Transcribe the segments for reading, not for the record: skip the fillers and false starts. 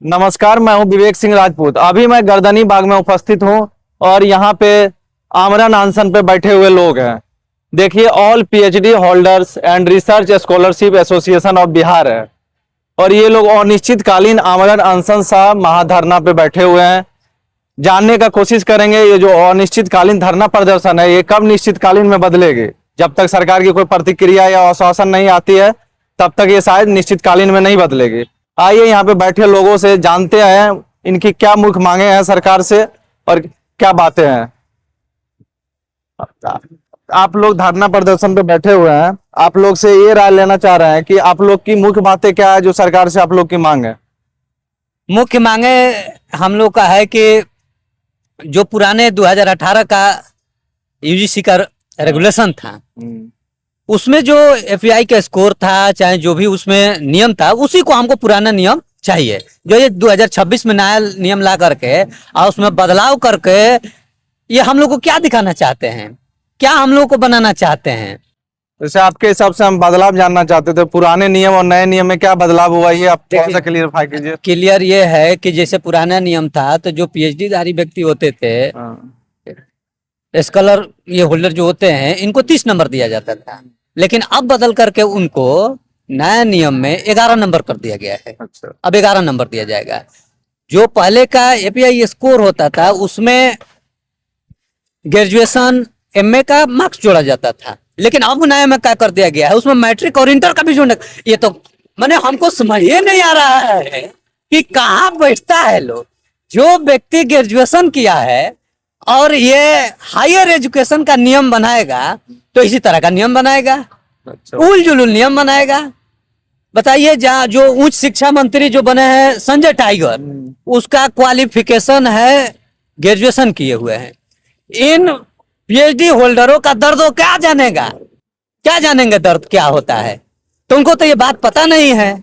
नमस्कार, मैं हूं विवेक सिंह राजपूत। अभी मैं गर्दनी बाग में उपस्थित हूं और यहां पे आमरण अनशन पे बैठे हुए लोग हैं। देखिए, all PhD holders and research scholarship association of Bihar है और ये लोग अनिश्चितकालीन आमरण अनशन सा महाधरना पे बैठे हुए हैं। जानने का कोशिश करेंगे ये जो अनिश्चितकालीन धरना प्रदर्शन है ये कब निश्चितकालीन में बदलेगी। जब तक सरकार की कोई प्रतिक्रिया या आश्वासन नहीं आती है तब तक ये शायद निश्चितकालीन में नहीं बदलेगी। आइए यहाँ पे बैठे लोगों से जानते हैं इनकी क्या मुख्य मांगे हैं सरकार से और क्या बातें हैं। आप लोग धरना प्रदर्शन पे बैठे हुए हैं, आप लोग से ये राय लेना चाह रहे हैं कि आप लोग की मुख्य बातें क्या है जो सरकार से आप लोग की मांग है। मुख्य मांगे हम लोग का है कि जो पुराने 2018 का यूजीसी का रेगुलेशन था उसमें जो एफआई का स्कोर था, चाहे जो भी उसमें नियम था, उसी को हमको पुराना नियम चाहिए। जो ये 2026 में नया नियम ला करके और उसमें बदलाव करके ये हम लोग को क्या दिखाना चाहते हैं, क्या हम लोग को बनाना चाहते हैं। जैसे आपके हिसाब से हम बदलाव जानना चाहते थे, पुराने नियम और नए नियम में क्या बदलाव हुआ ये आप थोड़ा सा क्लियरफाई कीजिए। क्लियर ये है कि जैसे पुराना नियम था तो जो पीएचडी धारी व्यक्ति होते थे, स्कॉलर ये होल्डर जो होते हैं, इनको 30 नंबर दिया जाता था, लेकिन अब बदल करके उनको नया नियम में 11 नंबर कर दिया गया है। अच्छा। अब 11 नंबर दिया जाएगा। जो पहले का एपीआई स्कोर होता था उसमें ग्रेजुएशन एमए का मार्क्स जोड़ा जाता था, लेकिन अब नया में क्या कर दिया गया है, उसमें मैट्रिक और इंटर का भी जोड़ना। ये तो मैंने हमको समझ ही नहीं आ रहा है कि कहाँ बैठता है लोग। जो व्यक्ति ग्रेजुएशन किया है और ये हायर एजुकेशन का नियम बनाएगा तो इसी तरह का नियम बनाएगा, उल जुलूल नियम बनाएगा। बताइए, जहाँ जो उच्च शिक्षा मंत्री जो बने हैं संजय टाइगर, उसका क्वालिफिकेशन है ग्रेजुएशन किए हुए हैं। इन पीएचडी होल्डरों का दर्द वो क्या जानेगा, क्या जानेंगे दर्द क्या होता है। तो उनको तो ये बात पता नहीं है।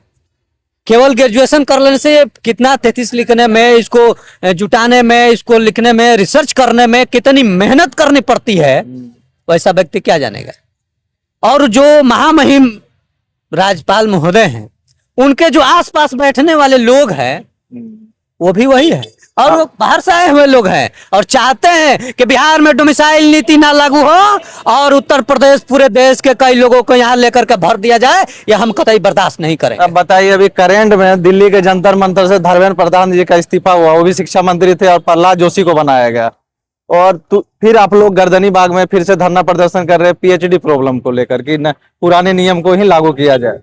केवल ग्रेजुएशन कर लेने से कितना 33 लिखने में, इसको जुटाने में, इसको लिखने में, रिसर्च करने में कितनी मेहनत करनी पड़ती है, वैसा व्यक्ति क्या जानेगा। और जो महामहिम राज्यपाल महोदय हैं, उनके जो आसपास बैठने वाले लोग हैं वो भी वही है और वो बाहर से आए हुए लोग हैं और चाहते हैं कि बिहार में डोमिसाइल नीति ना लागू हो और उत्तर प्रदेश पूरे देश के कई लोगों को यहाँ लेकर के भर दिया जाए। यह हम कतई बर्दाश्त नहीं करेंगे। अब बताइए, अभी करेंट में दिल्ली के जंतर मंतर से धर्मेंद्र प्रधान जी का इस्तीफा हुआ, वो भी शिक्षा मंत्री थे और प्रहलाद जोशी को बनाया गया और फिर आप लोग गर्दनी बाग में फिर से धरना प्रदर्शन कर रहे हैं पीएचडी प्रॉब्लम को लेकर कि पुराने नियम को ही लागू किया जाए।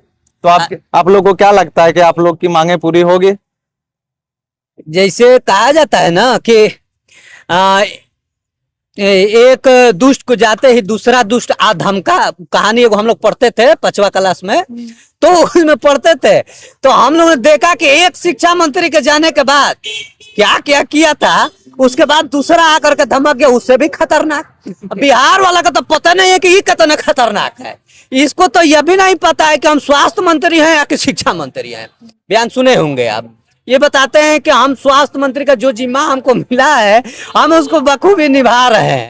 तो आप लोग को क्या लगता है कि आप लोग की मांगे पूरी होगी? जैसे कहा जाता है ना कि एक दुष्ट को जाते ही दूसरा दुष्ट आधमका, कहानी एगो हम लोग पढ़ते थे 5वीं क्लास में, तो उसमें पढ़ते थे। तो हम लोगों ने देखा कि एक शिक्षा मंत्री के जाने के बाद क्या क्या किया था, उसके बाद दूसरा आकर के धमक गया, उससे भी खतरनाक। बिहार वाला का तो पता नहीं है कि ये कितना खतरनाक है। इसको तो यह भी नहीं पता है कि हम स्वास्थ्य मंत्री हैं या कि शिक्षा मंत्री हैं। बयान सुने होंगे आप, ये बताते हैं कि हम स्वास्थ्य मंत्री का जो जिम्मा हमको मिला है हम उसको बखूबी निभा रहे हैं।